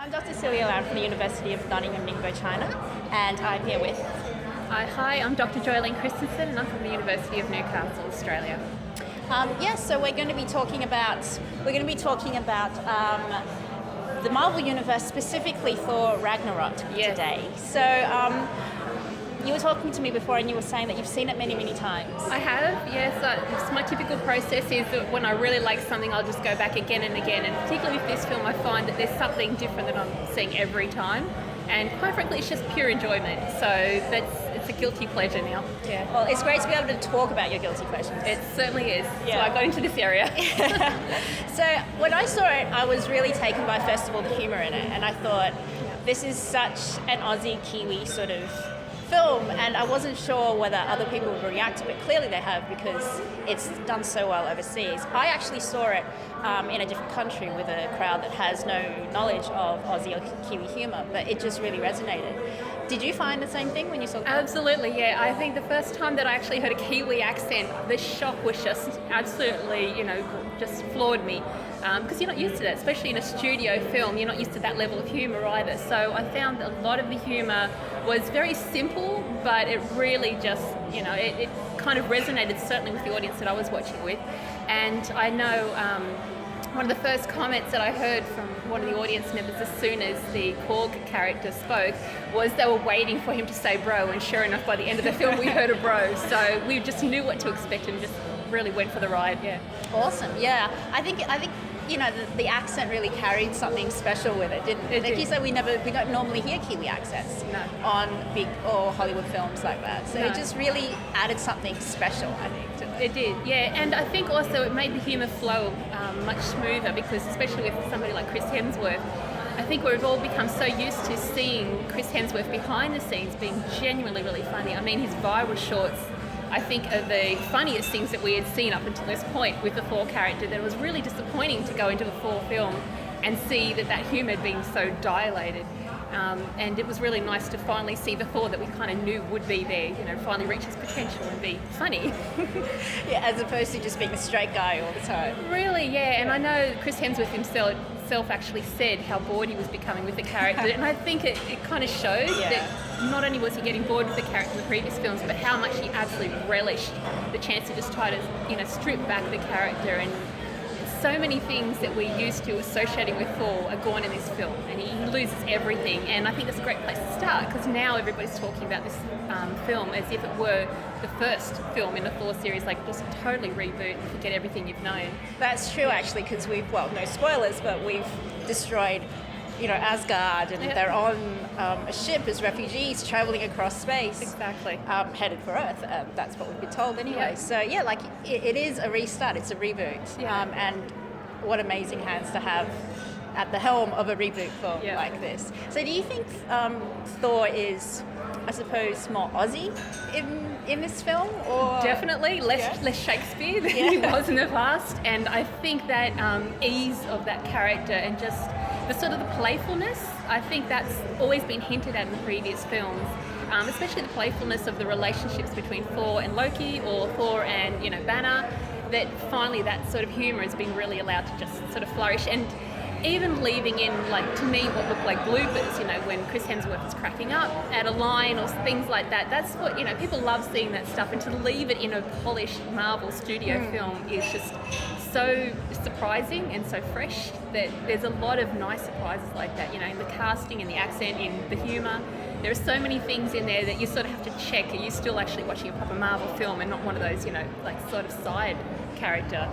I'm Dr. Celia Lam from the University of Nottingham, Ningbo, China, and I'm here with... Hi, I'm Dr. Joyleen Christensen, and I'm from the University of Newcastle, Australia. So we're going to be talking about the Marvel Universe, specifically Thor Ragnarok today. So you were talking to me before, and you were saying that you've seen it many, many times. I have, yes. My typical process is that when I really like something, I'll just go back again and again. And particularly with this film, I find that there's something different that I'm seeing every time. And quite frankly, it's just pure enjoyment. So it's a guilty pleasure now. Yeah. Well, it's great to be able to talk about your guilty pleasures. It certainly is. Yeah. So I got into this area. So when I saw it, I was really taken by, first of all, the humour in it. And I thought, this is such an Aussie Kiwi sort of film, and I wasn't sure whether other people would react to it. Clearly they have, because it's done so well overseas. I actually saw it in a different country with a crowd that has no knowledge of Aussie or Kiwi humour, but it just really resonated. Did you find the same thing when you saw it? Absolutely, yeah. I think the first time that I actually heard a Kiwi accent, the shock was just absolutely, just floored me. Because you're not used to that, especially in a studio film, you're not used to that level of humour either. So I found a lot of the humour was very simple, but it really just, it kind of resonated certainly with the audience that I was watching with. And I know one of the first comments that I heard from one of the audience members as soon as the Korg character spoke was they were waiting for him to say bro, and sure enough, by the end of the film we heard a bro. So we just knew what to expect and just really went for the ride. Yeah. Awesome. Yeah. I think the accent really carried something special with it, didn't it? Like you said, we don't normally hear Kiwi accents on big or Hollywood films like that. So it just really added something special, I think, to it. It did, yeah. And I think also it made the humour flow much smoother, because especially with somebody like Chris Hemsworth, I think we've all become so used to seeing Chris Hemsworth behind the scenes being genuinely really funny. I mean, his viral shorts, I think, are the funniest things that we had seen up until this point with the Thor character. That it was really disappointing to go into the Thor film and see that humour had been so dilated. And it was really nice to finally see the Thor that we kind of knew would be there, finally reach his potential and be funny. Yeah, as opposed to just being a straight guy all the time. Really, yeah. And I know Chris Hemsworth himself actually said how bored he was becoming with the character, and I think it kind of showed that not only was he getting bored with the character in the previous films, but how much he absolutely relished the chance to just try to strip back the character. And so many things that we're used to associating with Thor are gone in this film, and he loses everything. And I think that's a great place to start, because now everybody's talking about this film as if it were the first film in the Thor series, like just totally reboot and forget everything you've known. That's true, actually, because no spoilers, but we've destroyed Asgard, and they're on a ship as refugees travelling across space. Exactly. Headed for Earth. That's what we've been told anyway. Yeah. So it is a restart. It's a reboot. Yeah. And what amazing hands to have at the helm of a reboot film like this. So do you think Thor is, I suppose, more Aussie in this film? Or definitely less Shakespeare than he was in the past. And I think that ease of that character and just the sort of the playfulness, I think that's always been hinted at in the previous films, especially the playfulness of the relationships between Thor and Loki, or Thor and Banner, that finally that sort of humour has been really allowed to just sort of flourish. And even leaving in, to me, what looked like bloopers, when Chris Hemsworth is cracking up at a line or things like that. That's what, people love seeing that stuff, and to leave it in a polished Marvel studio film is just so surprising and so fresh that there's a lot of nice surprises like that, in the casting, in the accent, in the humour. There are so many things in there that you sort of have to check. Are you still actually watching a proper Marvel film and not one of those, sort of side character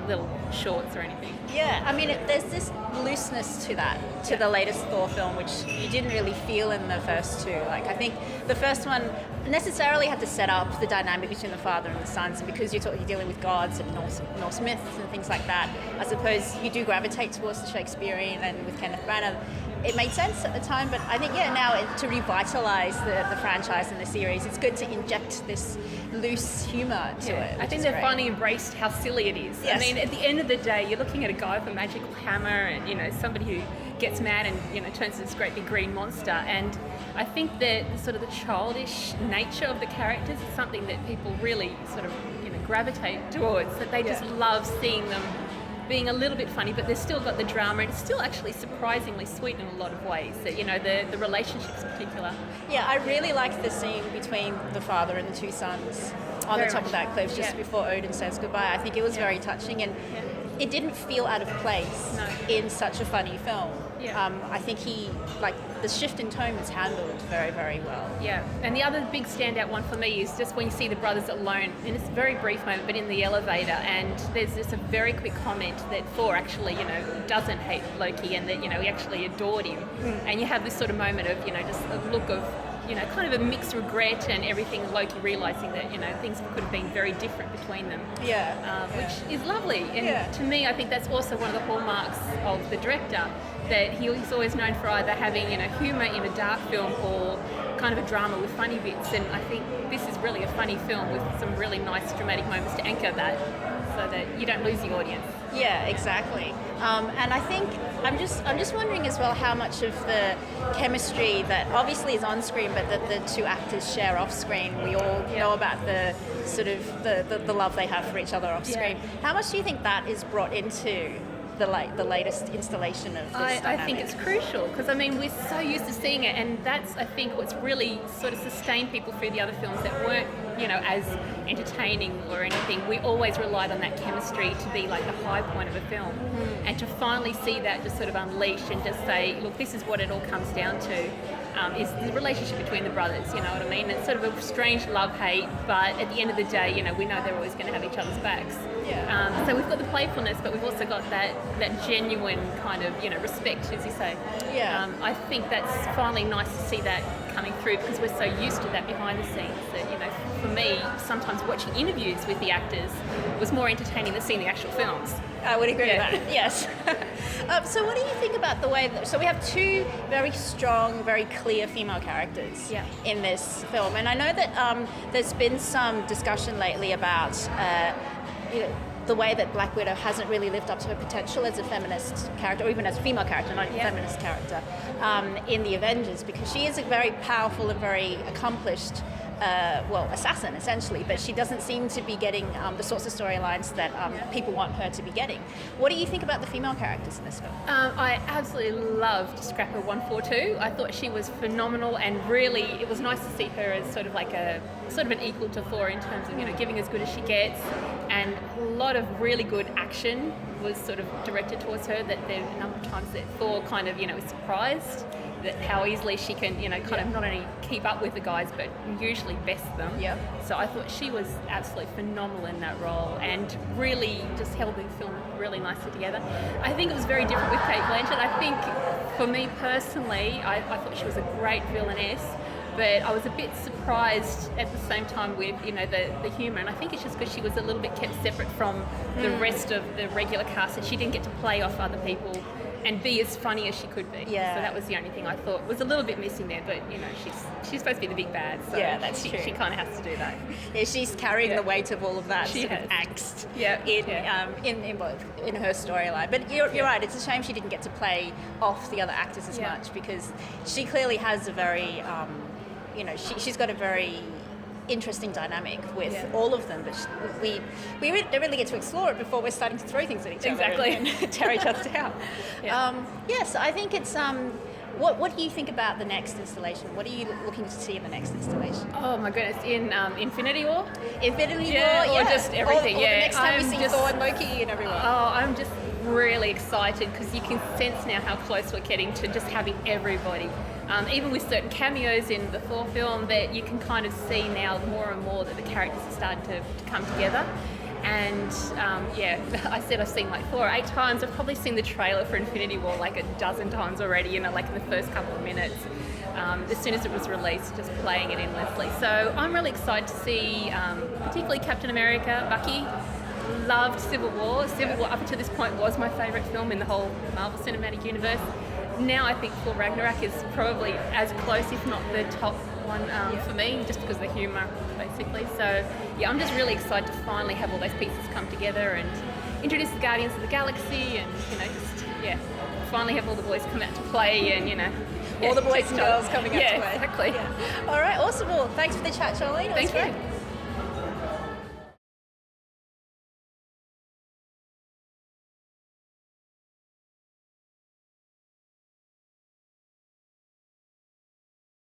little shorts or anything? Yeah, I mean, there's this looseness to that, to the latest Thor film, which you didn't really feel in the first two. I think the first one necessarily had to set up the dynamic between the father and the sons, and because you're dealing with gods and Norse myths and things like that, I suppose you do gravitate towards the Shakespearean, and with Kenneth Branagh, it made sense at the time. But I think, now to revitalise the franchise and the series, it's good to inject this loose humour to it. I think they've finally embraced how silly it is. Yes. I mean, at the end of the day, you're looking at a guy with a magical hammer and, somebody who gets mad and, turns into this great big green monster. And I think that sort of the childish nature of the characters is something that people really sort of, gravitate towards, that they just love seeing them being a little bit funny, but there's still got the drama, and it's still actually surprisingly sweet in a lot of ways. That, you know, the relationships in particular. Yeah, I really liked the scene between the father and the two sons on Very the top much. of that cliff just before Odin says goodbye. I think it was very touching, and it didn't feel out of place in such a funny film. Yeah. I think the shift in tone was handled very, very well. Yeah, and the other big standout one for me is just when you see the brothers alone, and it's a very brief moment, but in the elevator, and there's just a very quick comment that Thor actually, you know, doesn't hate Loki, and that, you know, he actually adored him. And you have this sort of moment of, you know, just a look of, you know, kind of a mixed regret and everything, Loki realising that, you know, things could have been very different between them. Which is lovely. And to me, I think that's also one of the hallmarks of the director, that he's always known for either having, you know, humour in a dark film or kind of a drama with funny bits. And I think this is really a funny film with some really nice dramatic moments to anchor that, so that you don't lose the audience. Yeah, exactly. And I think I'm just wondering as well how much of the chemistry that obviously is on screen, but that the two actors share off screen. We all know about the sort of the love they have for each other off screen. How much do you think that is brought into the latest installation of this I think it's crucial, because I mean, we're so used to seeing it, and that's, I think, what's really sort of sustained people through the other films that weren't, you know, as entertaining or anything. We always relied on that chemistry to be like the high point of a film, and to finally see that just sort of unleash and just say, look, this is what it all comes down to. Is the relationship between the brothers, you know what I mean? It's sort of a strange love-hate, but at the end of the day, you know, we know they're always going to have each other's backs. So we've got the playfulness, but we've also got that genuine kind of, you know, respect, as you say. I think that's finally nice to see that coming through, because we're so used to that behind the scenes that, you know, for me, sometimes watching interviews with the actors was more entertaining than seeing the actual films. I would agree with that, yes. So what do you think about the way that, so we have two very strong, very clear female characters in this film, and I know that there's been some discussion lately about you know, the way that Black Widow hasn't really lived up to her potential as a feminist character, or even as a female character, not a feminist character, in the Avengers, because she is a very powerful and very accomplished assassin, essentially, but she doesn't seem to be getting the sorts of storylines that people want her to be getting. What do you think about the female characters in this film? I absolutely loved Scrapper 142. I thought she was phenomenal, and really it was nice to see her as sort of like an equal to Thor in terms of, you know, giving as good as she gets, and a lot of really good action was sort of directed towards her, that there were a number of times that Thor kind of, you know, was surprised that how easily she can, you know, kind of not only keep up with the guys, but usually best them. So I thought she was absolutely phenomenal in that role, and really just held the film really nicely together. I think it was very different with Kate Blanchett. I think for me personally, I thought she was a great villainess, but I was a bit surprised at the same time with, you know, the humour, and I think it's just because she was a little bit kept separate from the rest of the regular cast, and she didn't get to play off other people and be as funny as she could be. So that was the only thing I thought was a little bit missing there, but, you know, she's supposed to be the big bad, so that's true. She kind of has to do that. Yeah, she's carrying the weight of all of that She sort of has. angst in her storyline. But you're right, it's a shame she didn't get to play off the other actors as much, because she clearly has a very, you know, she's got a very interesting dynamic with all of them, but we don't really get to explore it before we're starting to throw things at each other and tear each other down. Yes, I think it's what do you think about the next installation? What are you looking to see in the next installation? Oh my goodness, in Infinity War? Infinity War, or just everything. Or the next time we see Thor and Loki and everyone. Oh, I'm just really excited, because you can sense now how close we're getting to just having everybody. Even with certain cameos in the Thor film, that you can kind of see now more and more that the characters are starting to come together. And I said I've seen like Thor 8 times. I've probably seen the trailer for Infinity War like a dozen times already, you know, like in the first couple of minutes. As soon as it was released, just playing it endlessly. So I'm really excited to see, particularly Captain America, Bucky. Loved Civil War. Civil War up until this point was my favourite film in the whole Marvel Cinematic Universe. Now I think Thor Ragnarok is probably as close, if not the top one for me, just because of the humour, basically. So yeah, I'm just really excited to finally have all those pieces come together and introduce the Guardians of the Galaxy, and, you know, just finally have all the boys come out to play, and, you know, all the boys and girls coming out to play. Exactly. All right, awesome. Well, thanks for the chat, Joyleen. Thank you.